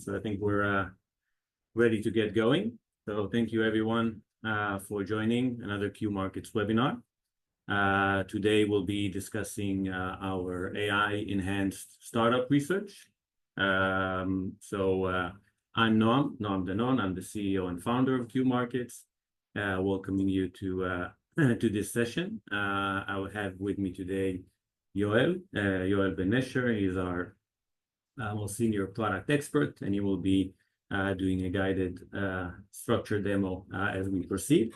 So I think we're ready to get going. So thank you everyone for joining another Qmarkets webinar. Today we'll be discussing our AI-enhanced startup research. I'm Noam Danon. I'm the CEO and founder of Qmarkets. Welcoming you to this session. I will have with me today Yoel Ben Nesher. He's our most senior product expert, and he will be doing a guided structure demo as we proceed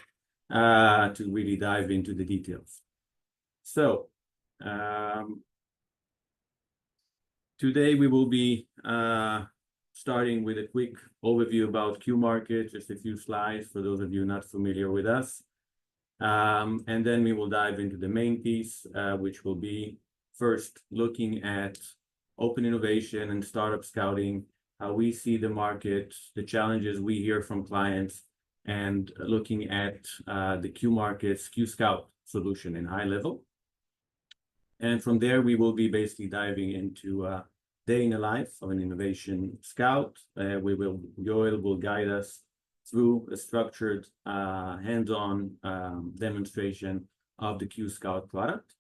to really dive into the details. So today we will be starting with a quick overview about Qmarkets, just a few slides for those of you not familiar with us. And then we will dive into the main piece, which will be first looking at open innovation and startup scouting, how we see the market, the challenges we hear from clients, and looking at the Qmarkets Q-Scout solution in high level. And from there, we will be basically diving into day in the life of an innovation scout. Yoel will guide us through a structured hands-on demonstration of the Q-Scout product.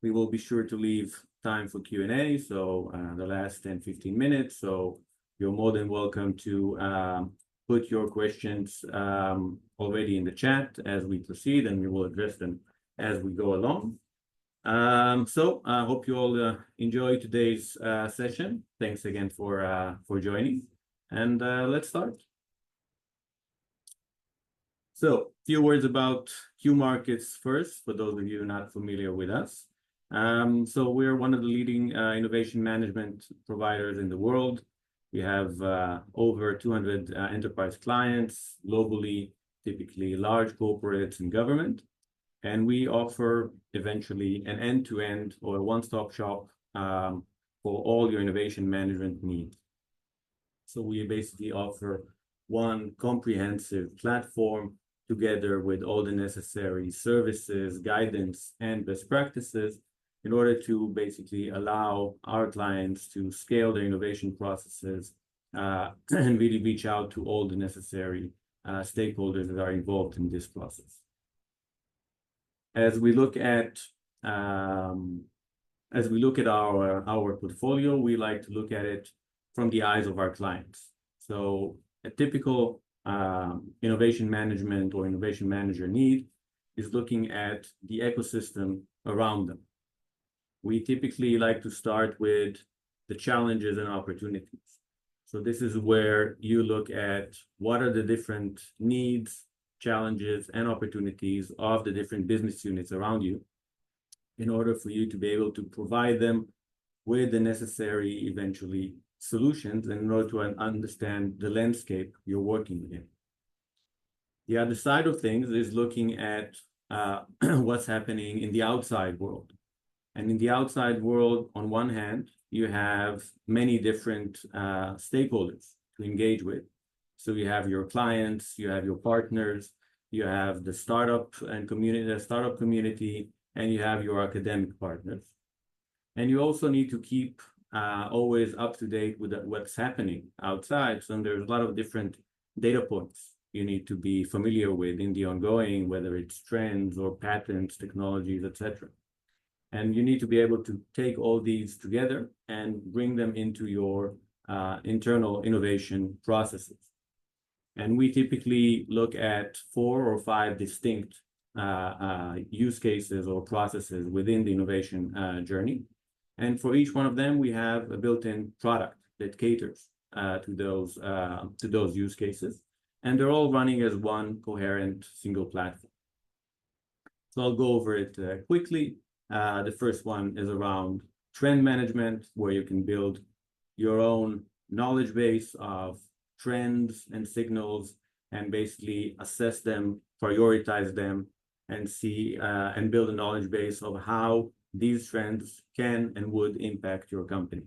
We will be sure to leave time for Q&A, so the last 10-15 minutes. So you're more than welcome to put your questions already in the chat as we proceed, and we will address them as we go along. So I hope you all enjoy today's session. Thanks again for joining, and let's start. So a few words about Qmarkets first, for those of you not familiar with us. So we're one of the leading innovation management providers in the world. We have over 200 enterprise clients globally, typically large corporates and government. And we offer eventually an end-to-end or a one-stop shop for all your innovation management needs. So we basically offer one comprehensive platform together with all the necessary services, guidance, and best practices in order to basically allow our clients to scale their innovation processes and really reach out to all the necessary stakeholders that are involved in this process. As we look at our portfolio, we like to look at it from the eyes of our clients. So a typical innovation management or innovation manager need is looking at the ecosystem around them. We typically like to start with the challenges and opportunities. So this is where you look at what are the different needs, challenges, and opportunities of the different business units around you in order for you to be able to provide them with the necessary, eventually, solutions and in order to understand the landscape you're working in. The other side of things is looking at what's happening in the outside world. And in the outside world, on one hand, you have many different stakeholders to engage with. So you have your clients, you have your partners, you have the startup community, and you have your academic partners. And you also need to keep always up to date with what's happening outside. So there's a lot of different data points you need to be familiar with in the ongoing, whether it's trends or patents, technologies, etc. And you need to be able to take all these together and bring them into your internal innovation processes. And we typically look at 4 or 5 distinct use cases or processes within the innovation journey. And for each one of them, we have a built-in product that caters to those use cases. And they're all running as one coherent single platform. So I'll go over it quickly. The first one is around trend management, where you can build your own knowledge base of trends and signals and basically assess them, prioritize them, and see and build a knowledge base of how these trends can and would impact your company.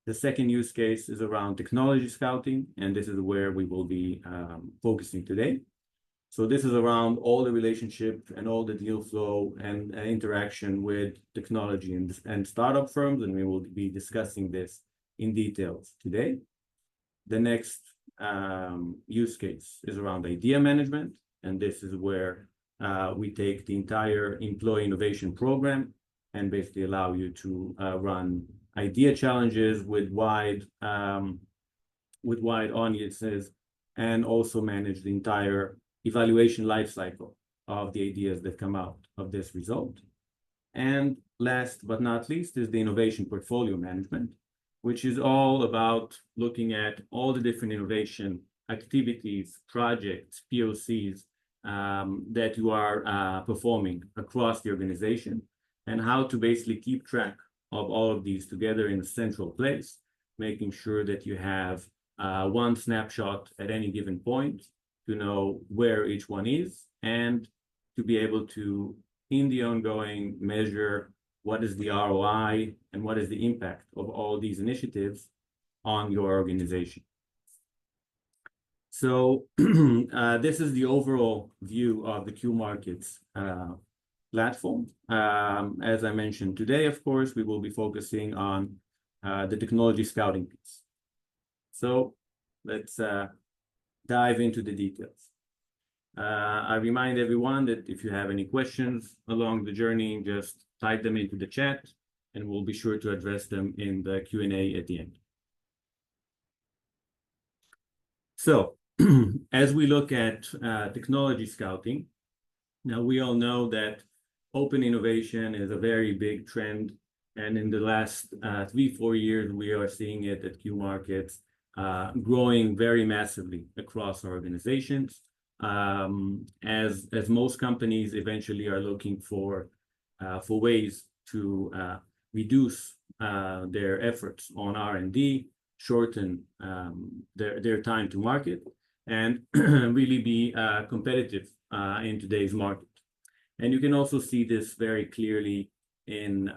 The second use case is around technology scouting, and this is where we will be focusing today. So this is around all the relationship and all the deal flow and interaction with technology and startup firms, and we will be discussing this in details today. The next use case is around idea management, and this is where we take the entire employee innovation program and basically allow you to run idea challenges with wide audiences, and also manage the entire evaluation lifecycle of the ideas that come out of this result. And last but not least is the innovation portfolio management, which is all about looking at all the different innovation activities, projects, POCs that you are performing across the organization, and how to basically keep track of all of these together in a central place, making sure that you have one snapshot at any given point to know where each one is, and to be able to, in the ongoing, measure what is the ROI and what is the impact of all these initiatives on your organization. So this is the overall view of the Qmarkets platform. As I mentioned today, of course, we will be focusing on the technology scouting piece. So let's dive into the details. I remind everyone that if you have any questions along the journey, just type them into the chat, and we'll be sure to address them in the Q&A at the end. So as we look at technology scouting, now we all know that open innovation is a very big trend, and in the last 3-4 years, we are seeing it at Qmarkets growing very massively across our organizations. As most companies eventually are looking for ways to reduce their efforts on R&D, shorten their time to market, and really be competitive in today's market. And you can also see this very clearly in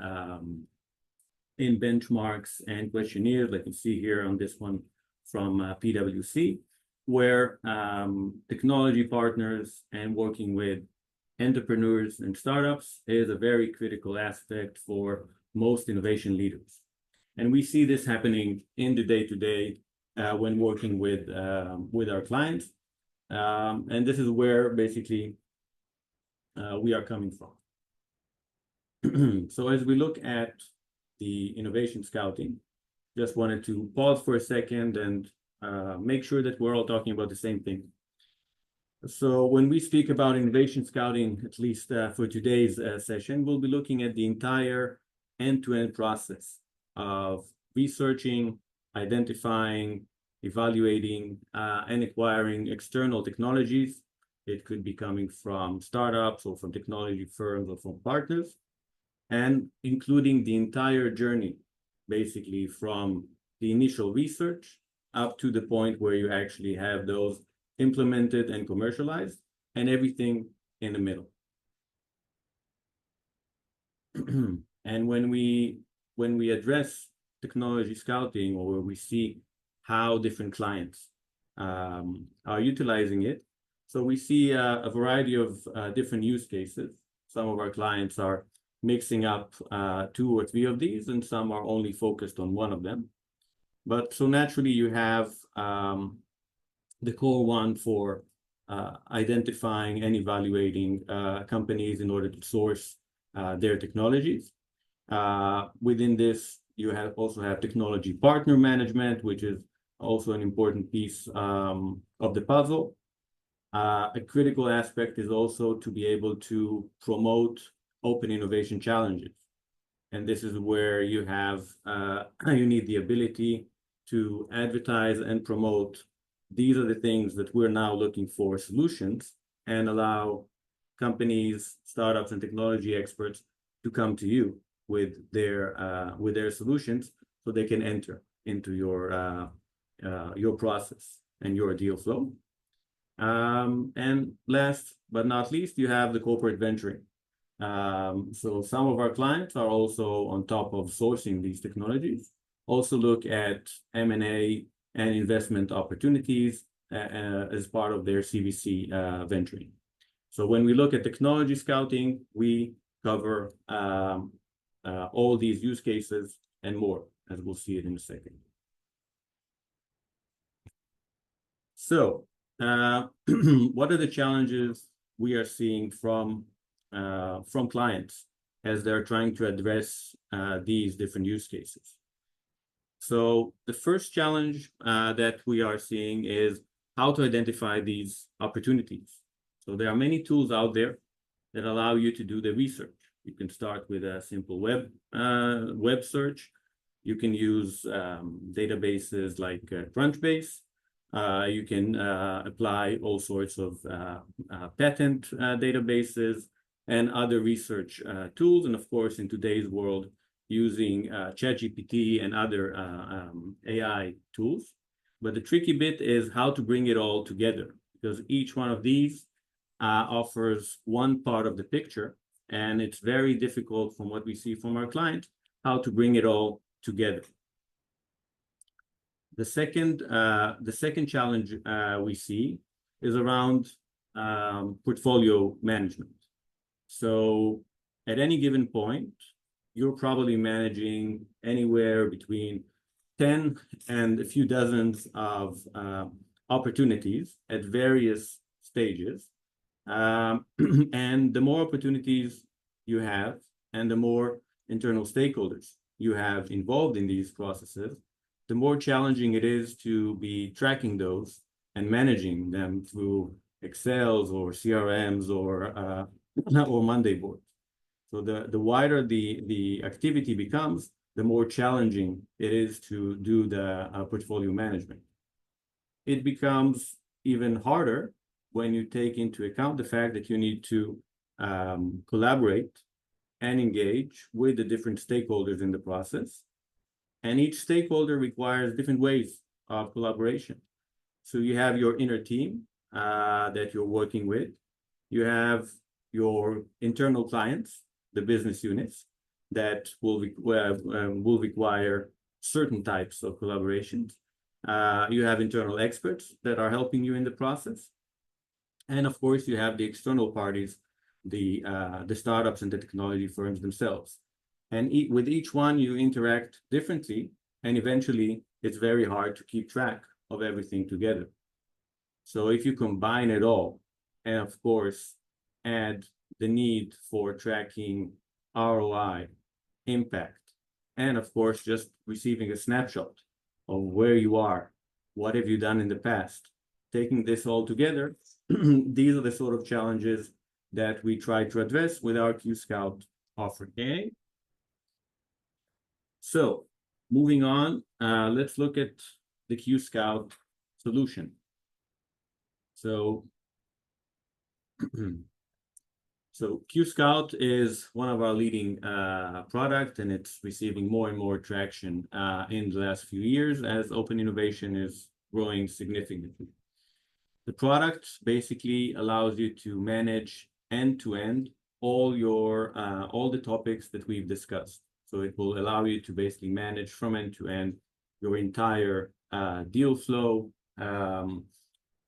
benchmarks and questionnaires, like you see here on this one from PwC, where technology partners and working with entrepreneurs and startups is a very critical aspect for most innovation leaders. And we see this happening in the day-to-day when working with our clients. And this is where basically we are coming from. So as we look at the innovation scouting, just wanted to pause for a second and make sure that we're all talking about the same thing. So when we speak about innovation scouting, at least for today's session, we'll be looking at the entire end-to-end process of researching, identifying, evaluating, and acquiring external technologies. It could be coming from startups or from technology firms or from partners, and including the entire journey, basically from the initial research up to the point where you actually have those implemented and commercialized, and everything in the middle. And when we address technology scouting, or where we see how different clients are utilizing it, so we see a variety of different use cases. Some of our clients are mixing up 2 or 3 of these, and some are only focused on one of them. But so naturally, you have the core one for identifying and evaluating companies in order to source their technologies. Within this, you also have technology partner management, which is also an important piece of the puzzle. A critical aspect is also to be able to promote open innovation challenges. And this is where you have you need the ability to advertise and promote. These are the things that we're now looking for solutions, and allow companies, startups, and technology experts to come to you with their solutions, so they can enter into your process and your deal flow. And last but not least, you have the corporate venturing. So some of our clients are also, on top of sourcing these technologies, also look at M&A and investment opportunities as part of their CVC venturing. So when we look at technology scouting, we cover all these use cases and more, as we'll see it in a second. So, what are the challenges we are seeing from clients as they're trying to address these different use cases? So the first challenge that we are seeing is how to identify these opportunities. So there are many tools out there that allow you to do the research. You can start with a simple web search. You can use databases like Crunchbase. You can apply all sorts of patent databases and other research tools. And of course, in today's world, using ChatGPT and other AI tools. But the tricky bit is how to bring it all together, because each one of these offers one part of the picture, and it's very difficult from what we see from our client, how to bring it all together. The second challenge we see is around portfolio management. So at any given point, you're probably managing anywhere between 10 and a few dozens of opportunities at various stages. And the more opportunities you have, and the more internal stakeholders you have involved in these processes, the more challenging it is to be tracking those and managing them through Excels or CRMs or Monday boards. So the wider the activity becomes, the more challenging it is to do the portfolio management. It becomes even harder when you take into account the fact that you need to collaborate and engage with the different stakeholders in the process. And each stakeholder requires different ways of collaboration. So you have your inner team that you're working with. You have your internal clients, the business units, that will require certain types of collaborations. You have internal experts that are helping you in the process. And of course, you have the external parties, the startups and the technology firms themselves. And with each one, you interact differently, and eventually, it's very hard to keep track of everything together. So if you combine it all, and of course, add the need for tracking ROI, impact, and of course, just receiving a snapshot of where you are, what have you done in the past, taking this all together, these are the sort of challenges that we try to address with our Q-Scout offering. Okay? So moving on, let's look at the Q-Scout solution. So, Q-Scout is one of our leading products, and it's receiving more and more traction in the last few years as open innovation is growing significantly. The product basically allows you to manage end-to-end all the topics that we've discussed. So it will allow you to basically manage from end to end your entire deal flow,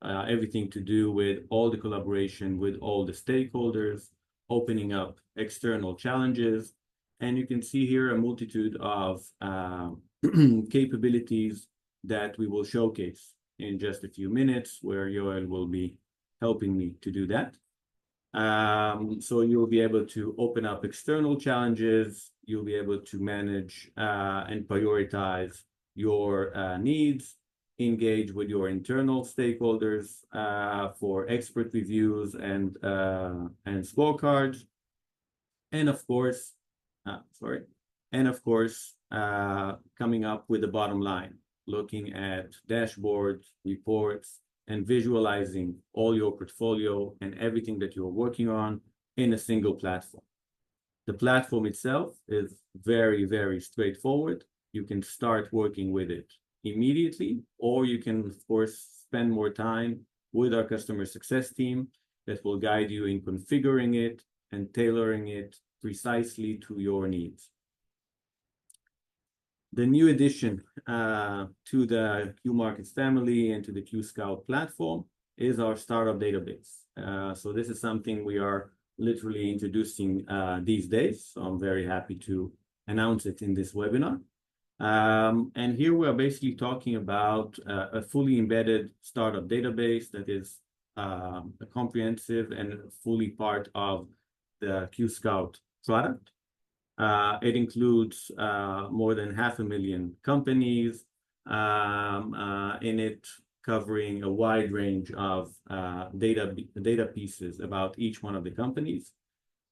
everything to do with all the collaboration with all the stakeholders, opening up external challenges. And you can see here a multitude of capabilities that we will showcase in just a few minutes, where Yoel will be helping me to do that. So you'll be able to open up external challenges. You'll be able to manage and prioritize your needs, engage with your internal stakeholders for expert reviews and scorecards, and of course, coming up with the bottom line, looking at dashboards, reports, and visualizing all your portfolio and everything that you're working on in a single platform. The platform itself is very, very straightforward. You can start working with it immediately, or you can, of course, spend more time with our customer success team that will guide you in configuring it and tailoring it precisely to your needs. The new addition to the Qmarkets family and to the Q-Scout platform is our startup database. So this is something we are literally introducing these days. So I'm very happy to announce it in this webinar. And here we are basically talking about a fully embedded startup database that is a comprehensive and fully part of the QScout product. It includes more than 500,000 companies in it, covering a wide range of data pieces about each one of the companies.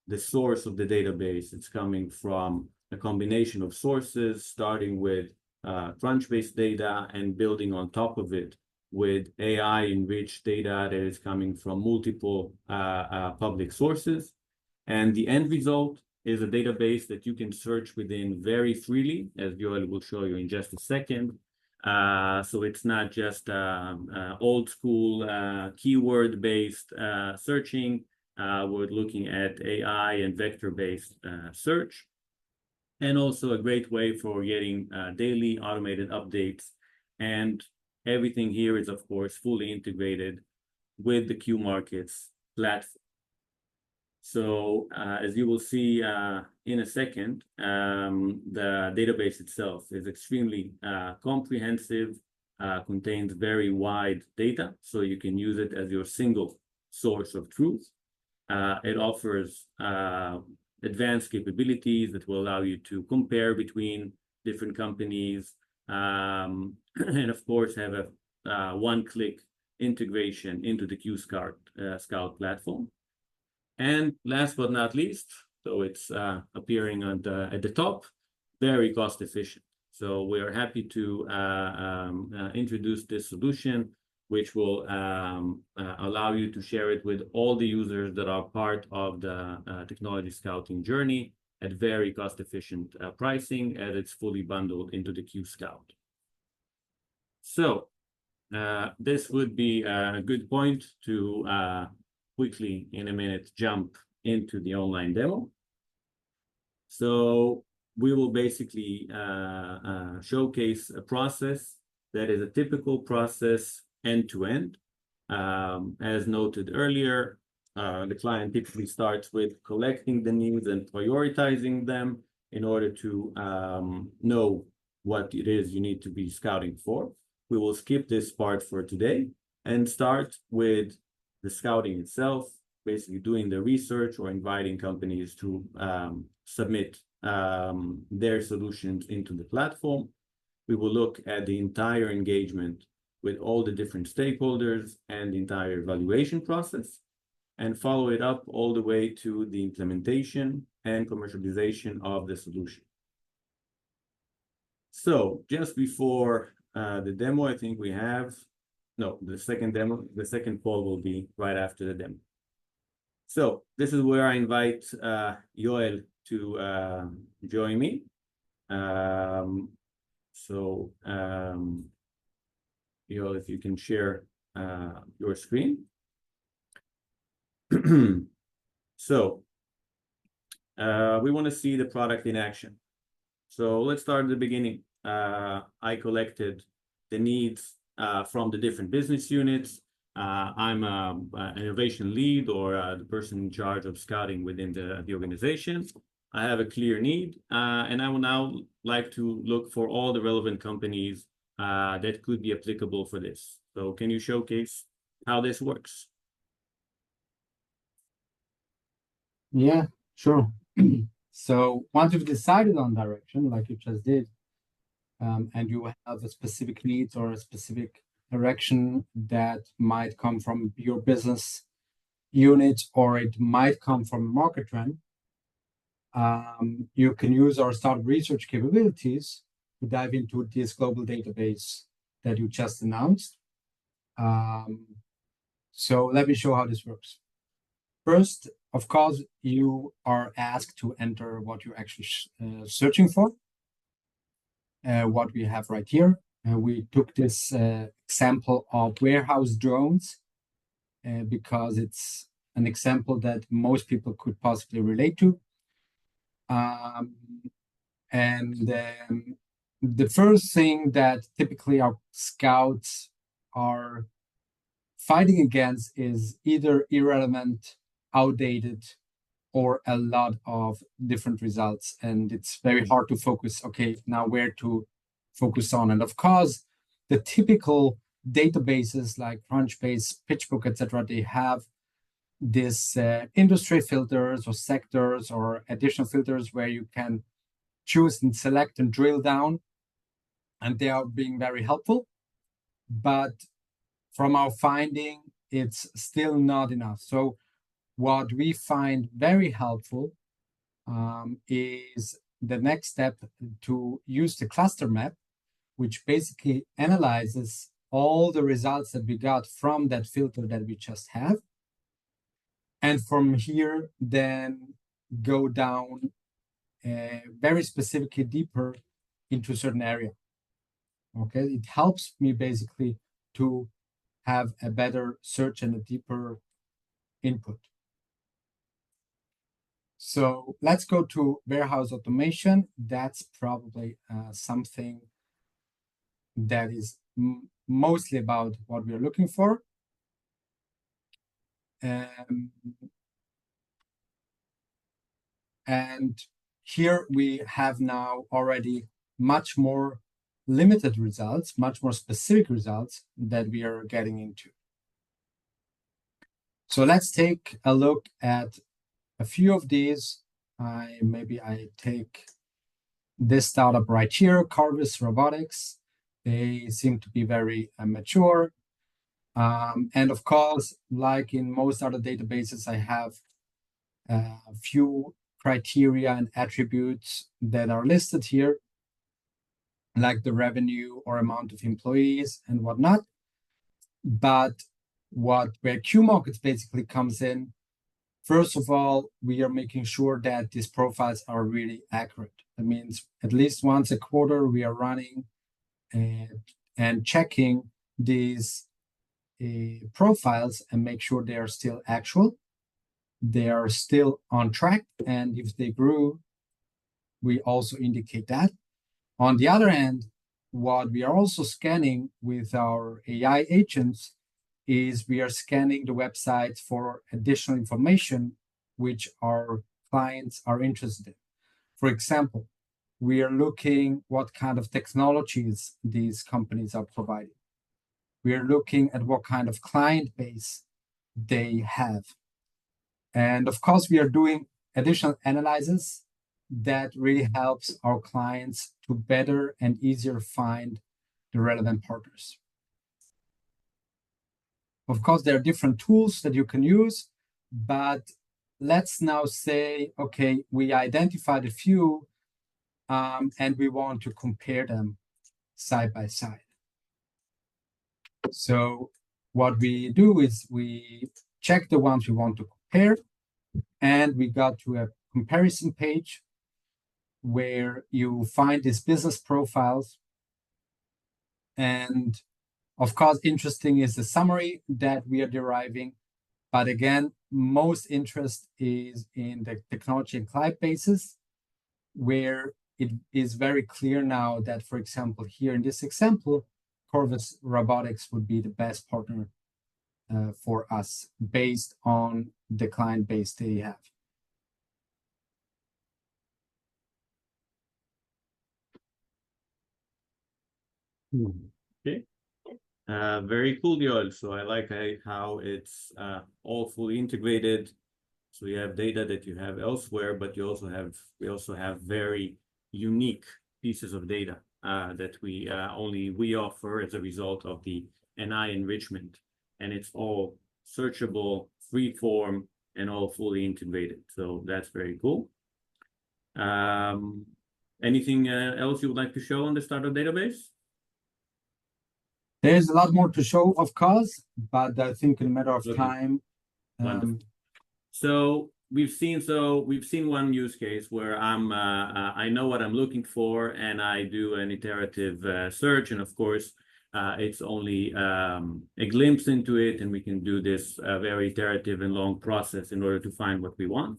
The source of the database, it's coming from a combination of sources, starting with Crunch-based data and building on top of it with AI-enriched data that is coming from multiple public sources. And the end result is a database that you can search within very freely, as Yoel will show you in just a second. So it's not just old school keyword-based searching. We're looking at AI and vector-based search, and also a great way for getting daily automated updates. And everything here is, of course, fully integrated with the Qmarkets platform. So as you will see in a second, the database itself is extremely comprehensive, contains very wide data, so you can use it as your single source of truth. It offers advanced capabilities that will allow you to compare between different companies, and of course have a one-click integration into the QScout platform. And last but not least, so it's appearing at the top, very cost efficient. So we are happy to introduce this solution, which will allow you to share it with all the users that are part of the technology scouting journey at very cost-efficient pricing, as it's fully bundled into the QScout. So this would be a good point to quickly, in a minute, jump into the online demo. So we will basically showcase a process that is a typical process end-to-end. As noted earlier, the client typically starts with collecting the needs and prioritizing them in order to know what it is you need to be scouting for. We will skip this part for today and start with the scouting itself, basically doing the research or inviting companies to submit their solutions into the platform. We will look at the entire engagement with all the different stakeholders and the entire evaluation process, and follow it up all the way to the implementation and commercialization of the solution. So just before the demo, I think we have, no, the second demo, the second poll will be right after the demo. So this is where I invite Yoel to join me. Yoel, if you can share your screen. So we want to see the product in action. So let's start at the beginning. I collected the needs from the different business units. I'm an innovation lead, or the person in charge of scouting within the organization. I have a clear need, and I will now like to look for all the relevant companies that could be applicable for this. So can you showcase how this works? Yeah, sure. So once you've decided on direction, like you just did, and you have a specific needs or a specific direction that might come from your business unit, or it might come from a market trend, you can use our startup research capabilities to dive into this global database that you just announced. So let me show how this works. First, of course, you are asked to enter what you're actually searching for. What we have right here. We took this example of warehouse drones because it's an example that most people could possibly relate to. The first thing that typically our scouts are fighting against is either irrelevant, outdated, or a lot of different results. And it's very hard to focus, okay, now where to focus on. And of course, the typical databases like Crunchbase, PitchBook, etc., they have this industry filters or sectors or additional filters where you can choose and select and drill down, and they are being very helpful. But from our finding, it's still not enough. So what we find very helpful is the next step to use the cluster map, which basically analyzes all the results that we got from that filter that we just have. And from here, then go down very specifically deeper into a certain area. Okay, it helps me basically to have a better search and a deeper input. So let's go to warehouse automation. That's probably something that is mostly about what we are looking for. And here we have now already much more limited results, much more specific results that we are getting into. So let's take a look at a few of these. Maybe I take this startup right here, Carvis Robotics. They seem to be very mature. And of course, like in most other databases, I have a few criteria and attributes that are listed here, like the revenue or amount of employees and whatnot. But where Qmarkets basically comes in, first of all, we are making sure that these profiles are really accurate. That means at least once a quarter, we are running and checking these profiles and make sure they are still actual. They are still on track. And if they grew, we also indicate that. On the other hand, what we are also scanning with our AI agents is we are scanning the websites for additional information which our clients are interested in. For example, we are looking what kind of technologies these companies are providing. We are looking at what kind of client base they have. And of course, we are doing additional analysis that really helps our clients to better and easier find the relevant partners. Of course, there are different tools that you can use, but let's now say, okay, we identified a few and we want to compare them side by side. So what we do is we check the ones we want to compare, and we got to a comparison page where you find these business profiles. And of course, interesting is the summary that we are deriving. But again, most interest is in the technology and client bases, where it is very clear now that, for example, here in this example, Carvis Robotics would be the best partner for us based on the client base they have. Okay. Very cool, Yoel. So I like how it's all fully integrated. So you have data that you have elsewhere, but we also have very unique pieces of data that only we offer as a result of the AI enrichment, and it's all searchable, free form, and all fully integrated. So that's very cool. Anything else you would like to show on the startup database? There's a lot more to show, of course, but I think in a matter of time. So we've seen one use case where I know what I'm looking for, and I do an iterative search, and of course it's only a glimpse into it, and we can do this very iterative and long process in order to find what we want.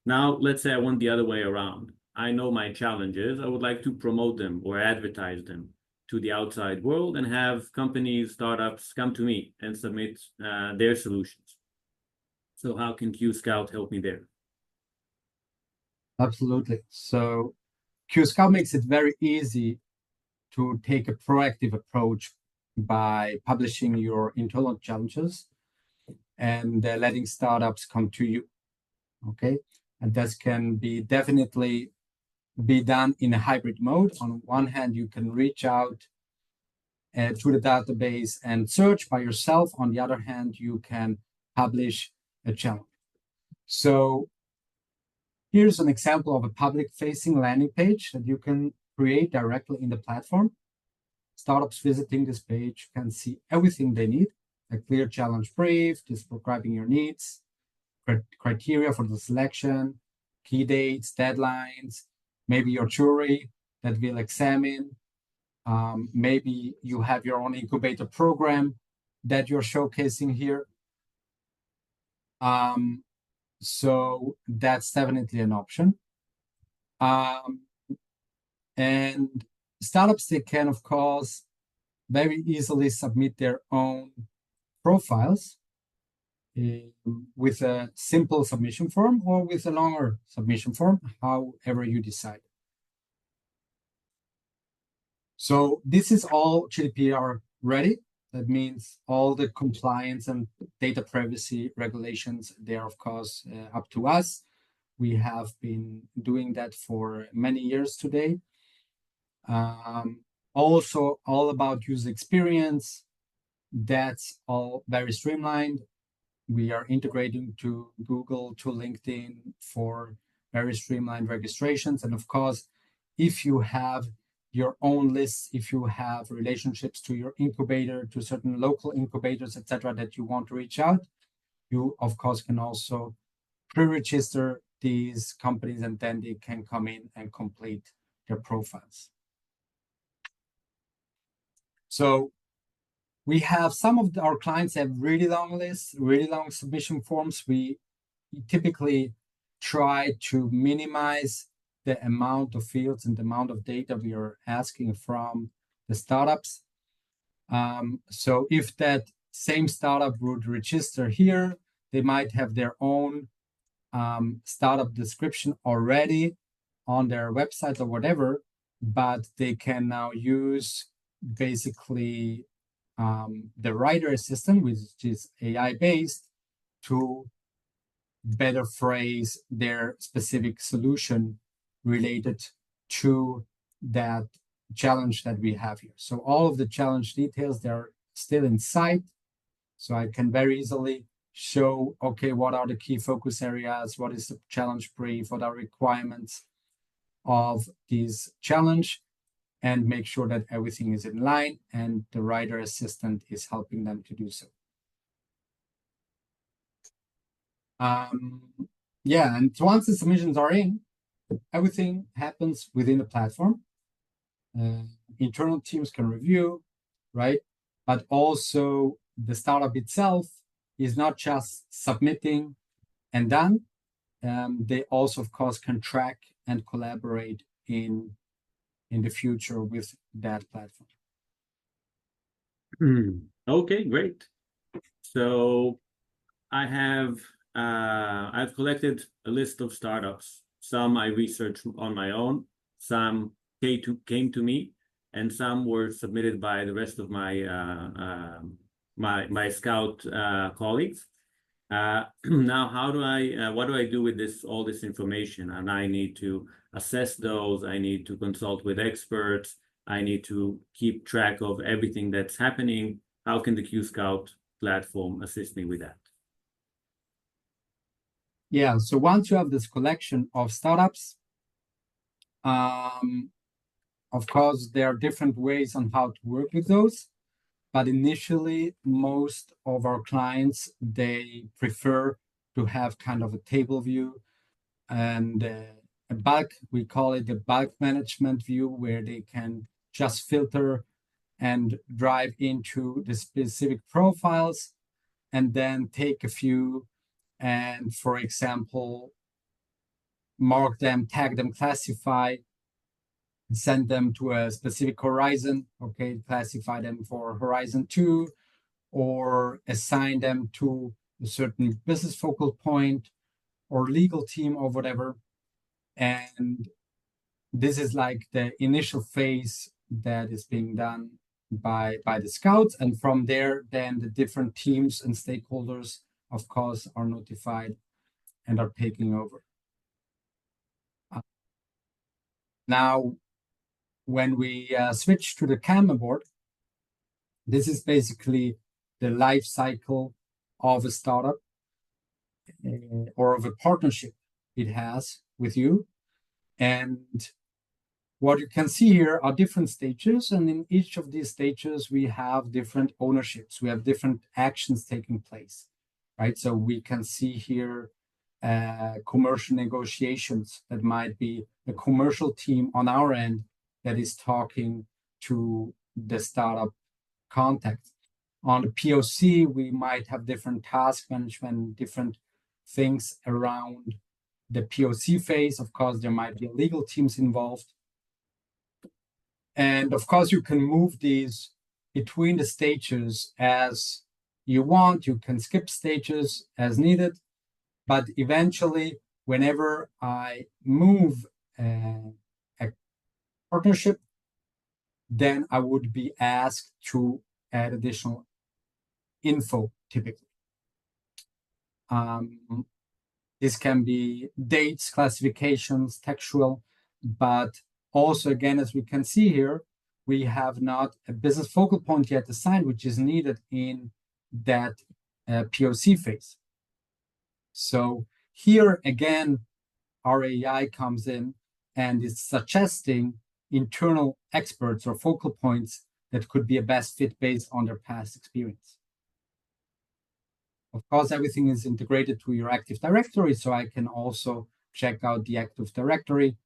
Now let's say I want the other way around. I know my challenges. I would like to promote them or advertise them to the outside world and have companies, startups come to me and submit their solutions. So how can QScout help me there? Absolutely. So QScout makes it very easy to take a proactive approach by publishing your internal challenges and letting startups come to you. Okay, and this can be definitely be done in a hybrid mode. On one hand, you can reach out to the database and search by yourself. On the other hand, you can publish a challenge. So here's an example of a public-facing landing page that you can create directly in the platform. Startups visiting this page can see everything they need: a clear challenge brief, describing your needs, criteria for the selection, key dates, deadlines, maybe your jury that will examine. Maybe you have your own incubator program that you're showcasing here. So that's definitely an option. And startups, they can, of course, very easily submit their own profiles with a simple submission form or with a longer submission form, however you decide. So this is all GDPR ready. That means all the compliance and data privacy regulations, they are, of course, up to us. We have been doing that for many years today. Also, all about user experience. That's all very streamlined. We are integrating to Google, to LinkedIn for very streamlined registrations. And of course, if you have your own lists, if you have relationships to your incubator, to certain local incubators, etc., that you want to reach out, you, of course, can also pre-register these companies, and then they can come in and complete their profiles. So we have some of our clients have really long lists, really long submission forms. We typically try to minimize the amount of fields and the amount of data we are asking from the startups. So if that same startup would register here, they might have their own startup description already on their website or whatever, but they can now use basically the writer assistant, which is AI-based, to better phrase their specific solution related to that challenge that we have here. So all of the challenge details, they're still in sight. So I can very easily show, okay, what are the key focus areas? What is the challenge brief? What are requirements of this challenge? And make sure that everything is in line and the writer assistant is helping them to do so. Yeah, and once the submissions are in, everything happens within the platform. Internal teams can review, right? But also the startup itself is not just submitting and done. They also, of course, can track and collaborate in the future with that platform. Okay, great. So I've collected a list of startups. Some I researched on my own, some came to me, and some were submitted by the rest of my my scout colleagues. Now, what do I do with all this information? And I need to assess those. I need to consult with experts. I need to keep track of everything that's happening. How can the Qscout platform assist me with that? Yeah, so once you have this collection of startups, of course, there are different ways on how to work with those. But initially, most of our clients, they prefer to have kind of a table view and a bulk, we call it the bulk management view, where they can just filter and drive into the specific profiles and then take a few and, for example, mark them, tag them, classify, send them to a specific horizon, okay, classify them for horizon 2, or assign them to a certain business focal point or legal team or whatever. And this is like the initial phase that is being done by the scouts. And from there, then the different teams and stakeholders, of course, are notified and are taking over. Now, when we switch to the Kanban board, this is basically the life cycle of a startup or of a partnership it has with you. And what you can see here are different stages. And in each of these stages, we have different ownerships. We have different actions taking place, right? So we can see here commercial negotiations. That might be the commercial team on our end that is talking to the startup contact. On the POC, we might have different task management, different things around the POC phase. Of course, there might be legal teams involved. And of course, you can move these between the stages as you want. You can skip stages as needed. But eventually, whenever I move a partnership, then I would be asked to add additional info, typically. This can be dates, classifications, textual, but also, again, as we can see here, we have not a business focal point yet assigned, which is needed in that POC phase. So here, again, our AI comes in and is suggesting internal experts or focal points that could be a best fit based on their past experience. Of course, everything is integrated to your Active Directory, so I can also check out the Active Directory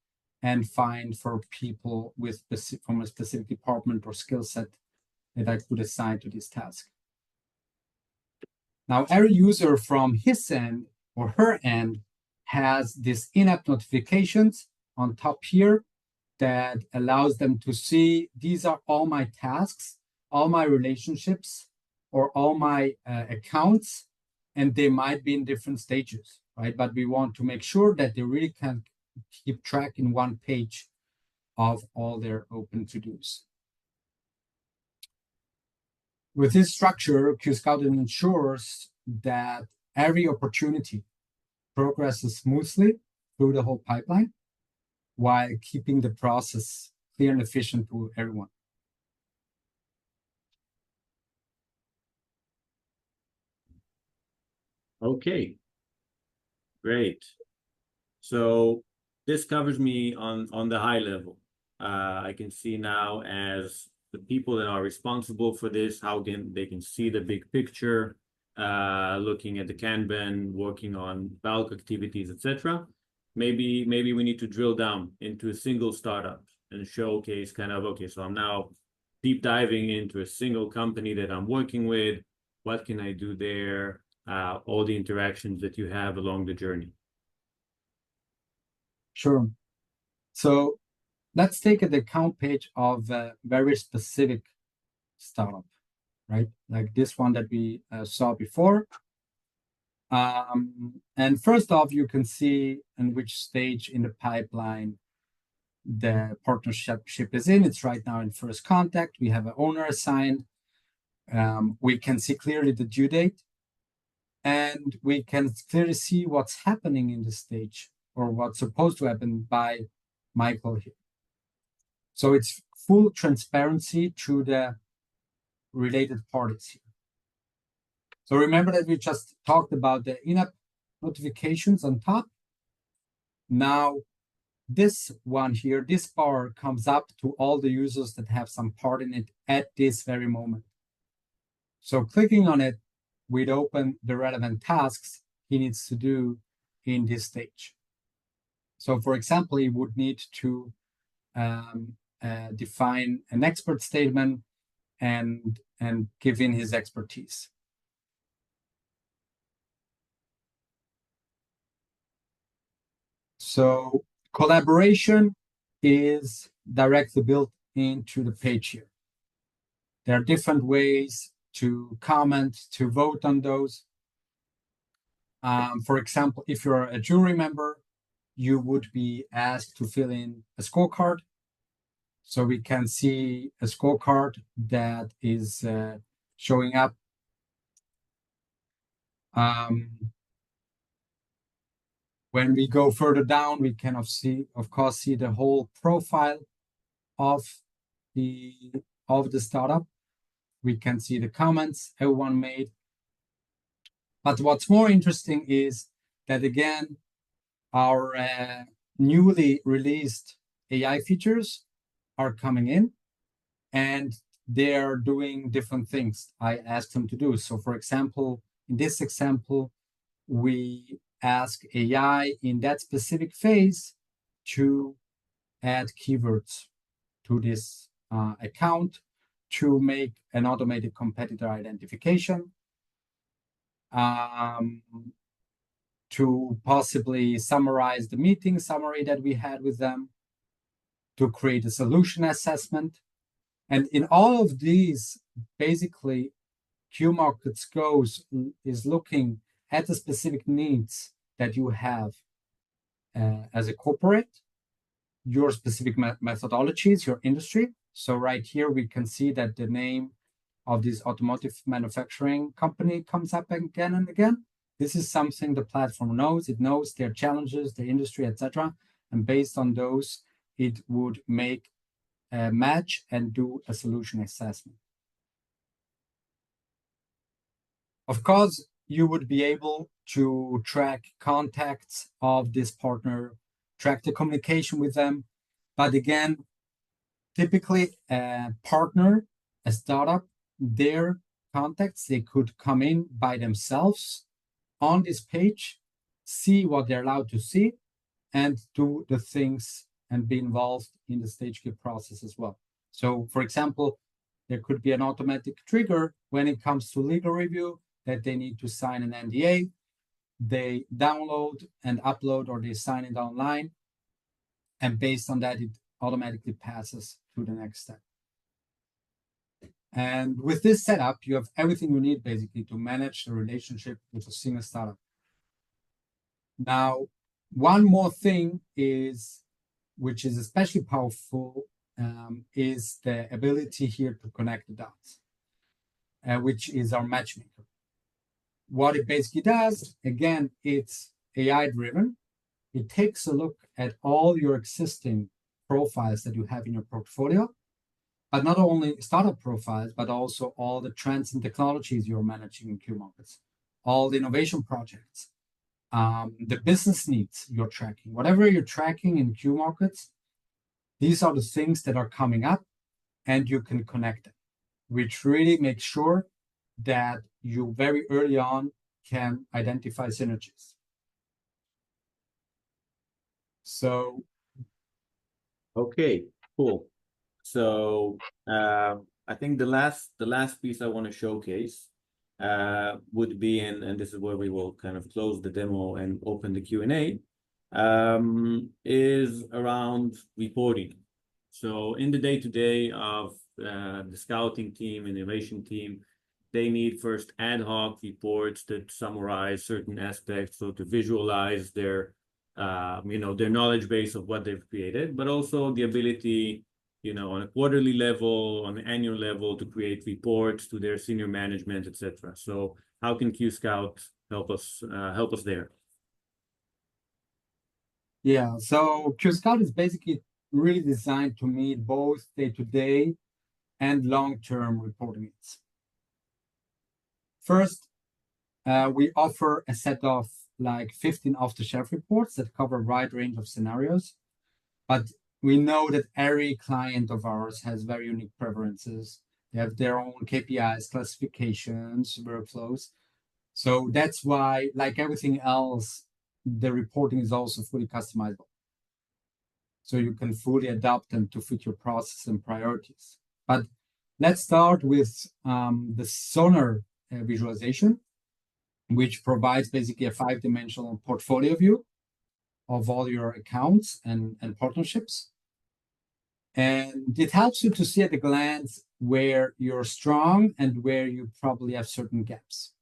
and find for people with from a specific department or skill set that I could assign to this task. Now, every user from his end or her end has these in-app notifications on top here that allows them to see these are all my tasks, all my relationships, or all my accounts, and they might be in different stages, right? But we want to make sure that they really can keep track in one page of all their open to-dos. With this structure, QScout ensures that every opportunity progresses smoothly through the whole pipeline while keeping the process clear and efficient to everyone. Okay, great. So this covers me on the high level. I can see now as the people that are responsible for this, how they can see the big picture, looking at the Kanban, working on bulk activities, etc. Maybe we need to drill down into a single startup and showcase kind of, okay, so I'm now deep diving into a single company that I'm working with. What can I do there? All the interactions that you have along the journey. Sure. So let's take the account page of a very specific startup, right? Like this one that we saw before. And first off, you can see in which stage in the pipeline the partnership is in. It's right now in first contact. We have an owner assigned. We can see clearly the due date. And we can clearly see what's happening in the stage or what's supposed to happen by Michael here. So it's full transparency to the related parties here. So remember that we just talked about the in-app notifications on top. Now, this one here, this bar comes up to all the users that have some part in it at this very moment. So clicking on it would open the relevant tasks he needs to do in this stage. So for example, he would need to define an expert statement and give in his expertise. So collaboration is directly built into the page here. There are different ways to comment, to vote on those. For example, if you're a jury member, you would be asked to fill in a scorecard. So we can see a scorecard that is showing up. When we go further down, we can of course see the whole profile of the startup. We can see the comments everyone made. But what's more interesting is that, again, our newly released AI features are coming in, and they're doing different things I asked them to do. So, for example, in this example, we ask AI in that specific phase to add keywords to this account to make an automated competitor identification, to possibly summarize the meeting summary that we had with them, to create a solution assessment. And in all of these, basically, Qmarkets is looking at the specific needs that you have as a corporate, your specific methodologies, your industry. So right here, we can see that the name of this automotive manufacturing company comes up again and again. This is something the platform knows. It knows their challenges, their industry, etc. And based on those, it would make a match and do a solution assessment. Of course, you would be able to track contacts of this partner, track the communication with them. But again, typically a partner, a startup, their contacts, they could come in by themselves on this page, see what they're allowed to see, and do the things and be involved in the stage gate process as well. So, for example, there could be an automatic trigger when it comes to legal review that they need to sign an NDA. They download and upload, or they sign it online. And based on that, it automatically passes to the next step. And with this setup, you have everything you need basically to manage the relationship with a single startup. Now, one more thing is, which is especially powerful, is the ability here to connect the dots, which is our matchmaker. What it basically does, again, it's AI-driven. It takes a look at all your existing profiles that you have in your portfolio, but not only startup profiles, but also all the trends and technologies you're managing in Qmarkets, all the innovation projects, the business needs you're tracking. Whatever you're tracking in Qmarkets, these are the things that are coming up, and you can connect them, which really makes sure that you very early on can identify synergies. So, okay, cool. So I think the last piece I want to showcase would be, and this is where we will kind of close the demo and open the Q&A, is around reporting. So in the day-to-day of the scouting team, innovation team, they need first ad hoc reports that summarize certain aspects, so to visualize their their knowledge base of what they've created, but also the ability, on a quarterly level, on an annual level, to create reports to their senior management, etc. So how can QScout help us there? Yeah, so QScout is basically really designed to meet both day-to-day and long-term reporting needs. First, we offer a set of like 15 off-the-shelf reports that cover a wide range of scenarios. But we know that every client of ours has very unique preferences. They have their own KPIs, classifications, workflows. So that's why, like everything else, the reporting is also fully customizable. So you can fully adapt them to fit your process and priorities. But let's start with the sonar visualization, which provides basically a 5-dimensional portfolio view of all your accounts and partnerships. And it helps you to see at a glance where you're strong and where you probably have certain gaps.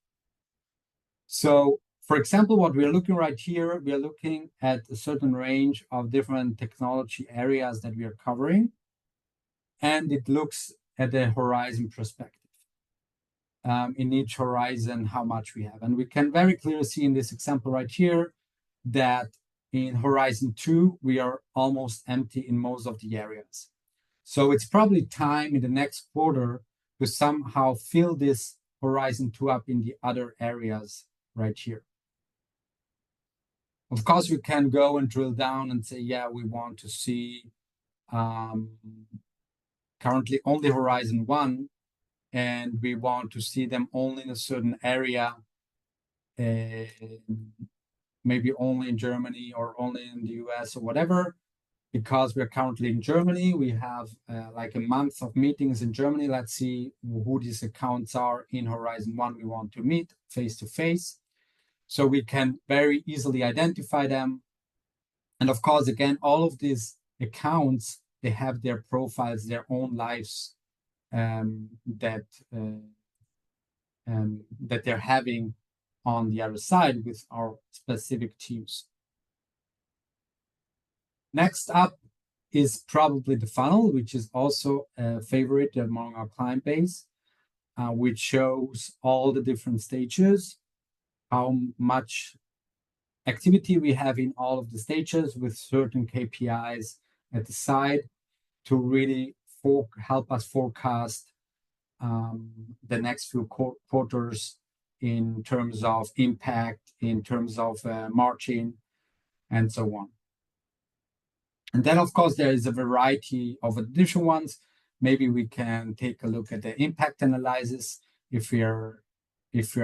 So, for example, what we're looking right here, we are looking at a certain range of different technology areas that we are covering. and it looks at the horizon perspective. In each horizon, how much we have. And we can very clearly see in this example right here that in horizon 2, we are almost empty in most of the areas. So it's probably time in the next quarter to somehow fill this horizon 2 up in the other areas right here. Of course, we can go and drill down and say, yeah, we want to see currently only horizon 1, and we want to see them only in a certain area, maybe only in Germany or only in the US or whatever. Because we're currently in Germany, we have like a month of meetings in Germany. Let's see who these accounts are in horizon 1 we want to meet face to face. So we can very easily identify them. And of course, again, all of these accounts, they have their profiles, their own lives that they're having on the other side with our specific teams. Next up is probably the funnel, which is also a favorite among our client base, which shows all the different stages, how much activity we have in all of the stages with certain KPIs at the side to really help us forecast the next few quarters in terms of impact, in terms of margin, and so on. And then, of course, there is a variety of additional ones. Maybe we can take a look at the impact analysis. If we are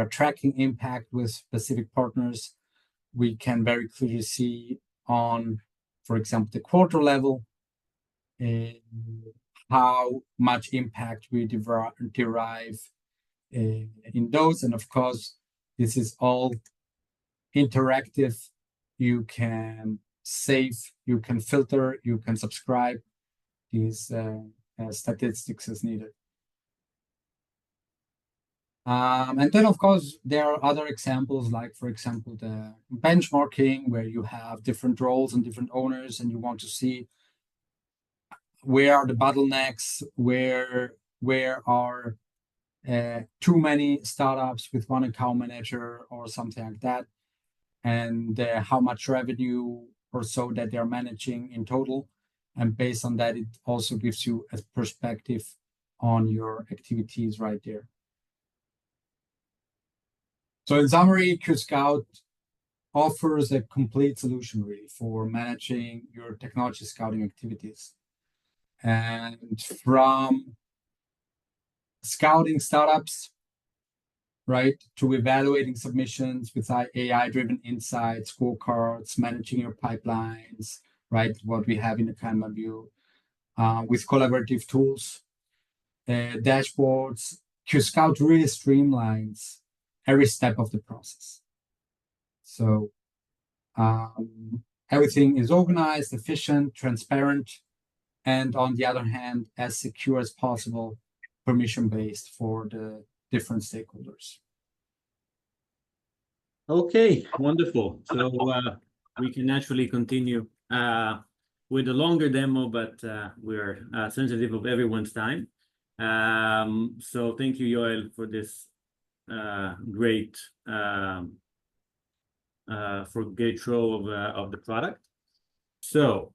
tracking impact with specific partners, we can very clearly see on, for example, the quarter level, how much impact we derive in those. And of course, this is all interactive. You can save, you can filter, you can subscribe these statistics as needed. And then, of course, there are other examples, like, for example, the benchmarking, where you have different roles and different owners, and you want to see where are the bottlenecks, where are too many startups with one account manager or something like that, and how much revenue or so that they're managing in total. And based on that, it also gives you a perspective on your activities right there. So in summary, QScout offers a complete solution really for managing your technology scouting activities. And from scouting startups, right, to evaluating submissions with AI-driven insights, scorecards, managing your pipelines, right, what we have in the Kanban view, with collaborative tools, dashboards. QScout really streamlines every step of the process. So everything is organized, efficient, transparent, and on the other hand, as secure as possible, permission-based for the different stakeholders. Okay, wonderful. So we can actually continue with a longer demo, but we're sensitive of everyone's time. So thank you, Yoel, for this great show of the product. So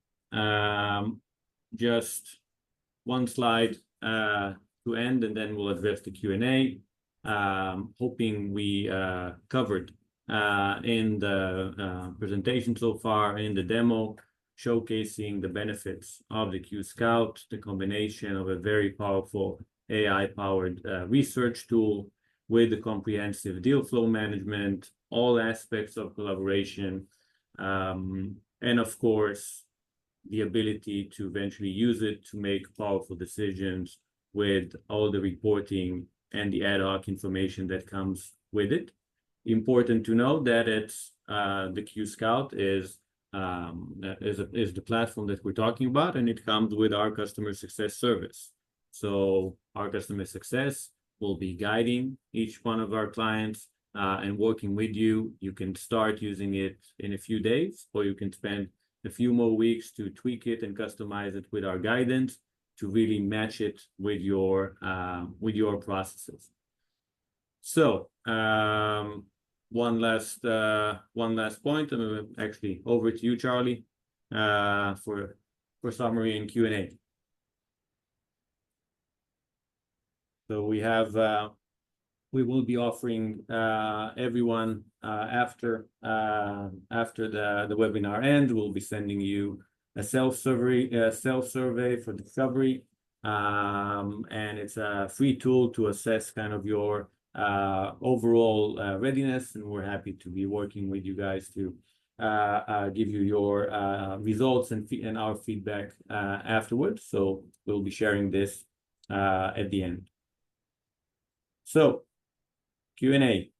just one slide to end, and then we'll address the Q&A. Hoping we covered in the presentation so far, in the demo, showcasing the benefits of the QScout, the combination of a very powerful AI-powered research tool with the comprehensive deal flow management, all aspects of collaboration, and of course, the ability to eventually use it to make powerful decisions with all the reporting and the ad hoc information that comes with it. Important to note that it's the QScout is the platform that we're talking about, and it comes with our customer success service. So our customer success will be guiding each one of our clients and working with you. You can start using it in a few days, or you can spend a few more weeks to tweak it and customize it with our guidance. to really match it with your processes. So one last point, and actually over to you, Charlie, for summary and Q&A. So we will be offering everyone after the webinar end, we'll be sending you a self-survey for discovery, and it's a free tool to assess kind of your overall readiness, and we're happy to be working with you guys to give you your results and our feedback afterwards. So we'll be sharing this at the end. So Q&A.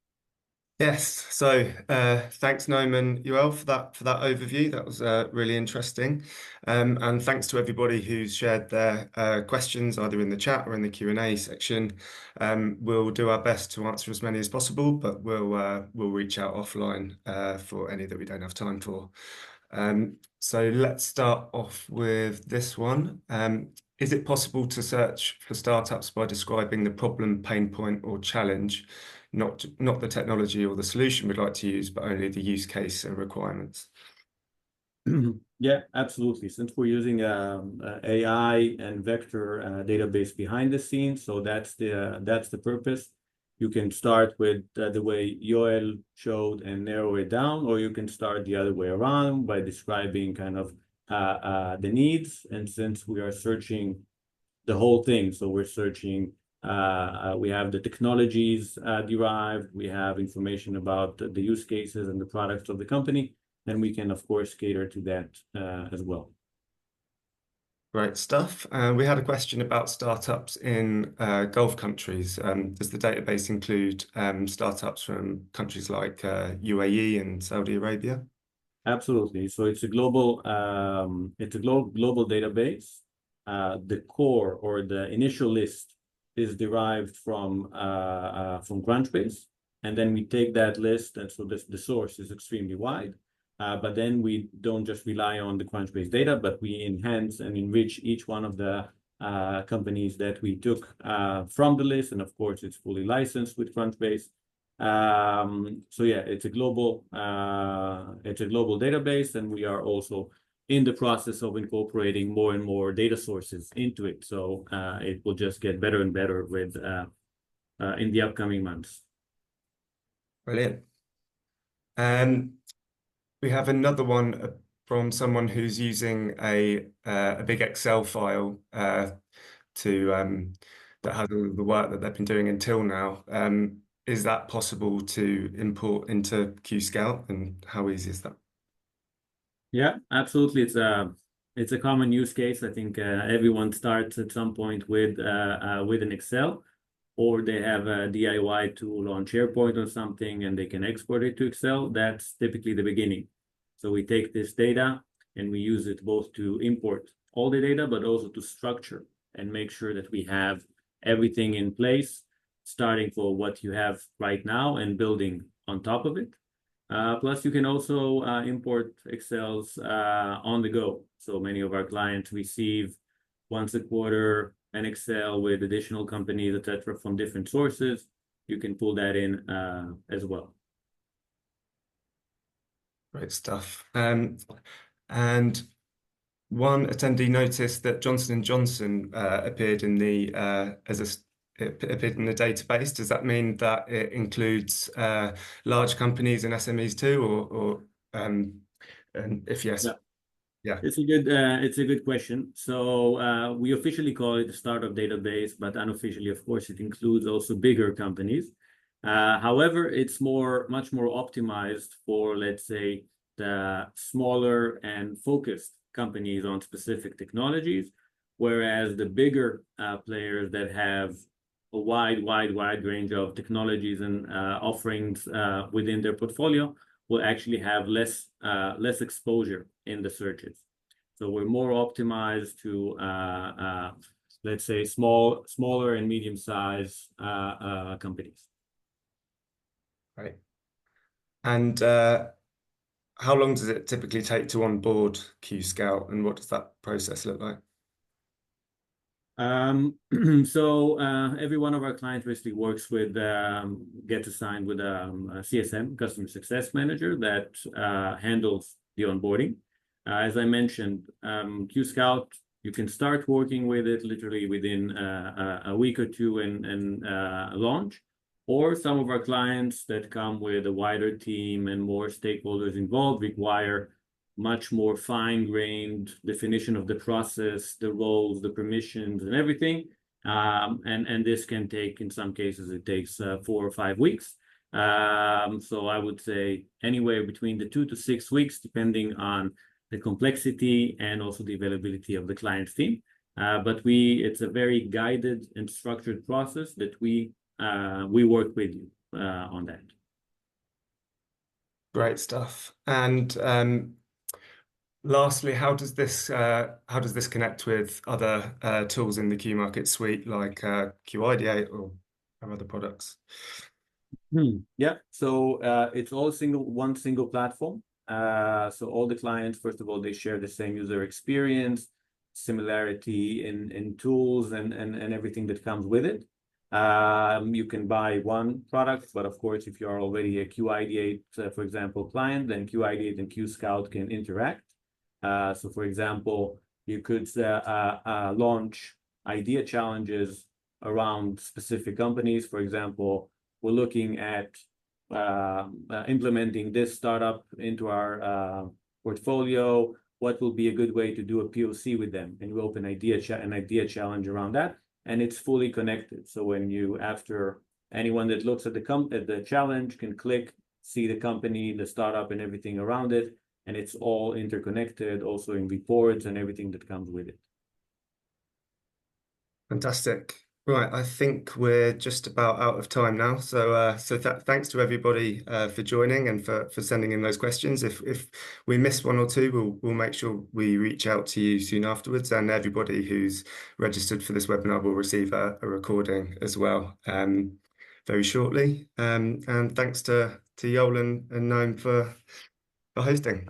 Yes. So thanks, Noam and Yoel, for that overview. That was really interesting. And thanks to everybody who's shared their questions either in the chat or in the Q&A section. We'll do our best to answer as many as possible, but we'll reach out offline for any that we don't have time for. So let's start off with this one. Is it possible to search for startups by describing the problem, pain point, or challenge, not the technology or the solution we'd like to use, but only the use case and requirements? Yeah, absolutely. Since we're using AI and vector database behind the scenes, so that's the purpose. You can start with the way Yoel showed and narrow it down, or you can start the other way around by describing kind of the needs. And since we are searching the whole thing, so we're searching, we have the technologies derived, we have information about the use cases and the products of the company, and we can, of course, cater to that as well. Great stuff. We had a question about startups in Gulf countries. Does the database include startups from countries like UAE and Saudi Arabia? Absolutely. So it's a global database. The core or the initial list is derived from Crunchbase, and then we take that list, and so the source is extremely wide. But then we don't just rely on the Crunchbase data, but we enhance and enrich each one of the companies that we took from the list, and of course, it's fully licensed with Crunchbase. So yeah, it's a global database, and we are also in the process of incorporating more and more data sources into it. So it will just get better and better with in the upcoming months. Brilliant. We have another one from someone who's using a big Excel file that has all of the work that they've been doing until now. Is that possible to import into QScout, and how easy is that? Yeah, absolutely. It's a common use case. I think everyone starts at some point with an Excel, or they have a DIY tool on SharePoint or something, and they can export it to Excel. That's typically the beginning. So we take this data and we use it both to import all the data, but also to structure and make sure that we have everything in place, starting for what you have right now and building on top of it. Plus, you can also import Excels on the go. So many of our clients receive once a quarter an Excel with additional companies, etc., from different sources. You can pull that in as well. Great stuff. And one attendee noticed that Johnson & Johnson appeared in the appeared in the database. Does that mean that it includes large companies and SMEs too, or and if yes, yeah. It's a good question. So we officially call it a startup database, but unofficially, of course, it includes also bigger companies. However, it's much more optimized for, let's say, the smaller and focused companies on specific technologies, whereas the bigger players that have a wide range of technologies and offerings within their portfolio will actually have less exposure in the searches. So we're more optimized to let's say smaller and medium-sized companies. Right. And how long does it typically take to onboard QScout, and what does that process look like? Every one of our clients basically works with, gets assigned with a CSM, Customer Success Manager, that handles the onboarding. As I mentioned, QScout, you can start working with it literally within a week or two and launch. Or some of our clients that come with a wider team and more stakeholders involved require much more fine-grained definition of the process, the roles, the permissions, and everything. And this can take, in some cases, it takes 4 or 5 weeks. So I would say anywhere between the 2 to 6 weeks, depending on the complexity and also the availability of the client's team. But it's a very guided and structured process that we work with you on that. Great stuff. And lastly, how does this connect with other tools in the Qmarkets suite, like QIdeate or other products? Yeah, so it's all one single platform. So all the clients, first of all, they share the same user experience, similarity in tools and everything that comes with it. You can buy one product, but of course, if you're already a QIdeate, for example, client, then QIdeate and QScout can interact. So for example, you could launch idea challenges around specific companies. For example, we're looking at implementing this startup into our portfolio. What will be a good way to do a POC with them? And we open an idea challenge around that, and it's fully connected. So when after anyone that looks at the challenge can click, see the company, the startup, and everything around it, and it's all interconnected, also in reports and everything that comes with it. Fantastic. Right, I think we're just about out of time now. So thanks to everybody for joining and for sending in those questions. If we miss one or two, we'll make sure we reach out to you soon afterwards. And everybody who's registered for this webinar will receive a recording as well very shortly. And thanks to Yoel and Noam for hosting.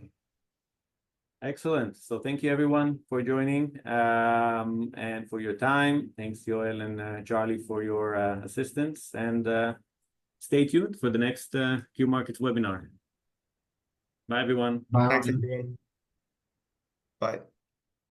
Excellent. So thank you everyone for joining and for your time. Thanks Yoel and Charlie for your assistance, and stay tuned for the next Qmarkets webinar. Bye everyone. Bye. Thanks everyone. Bye.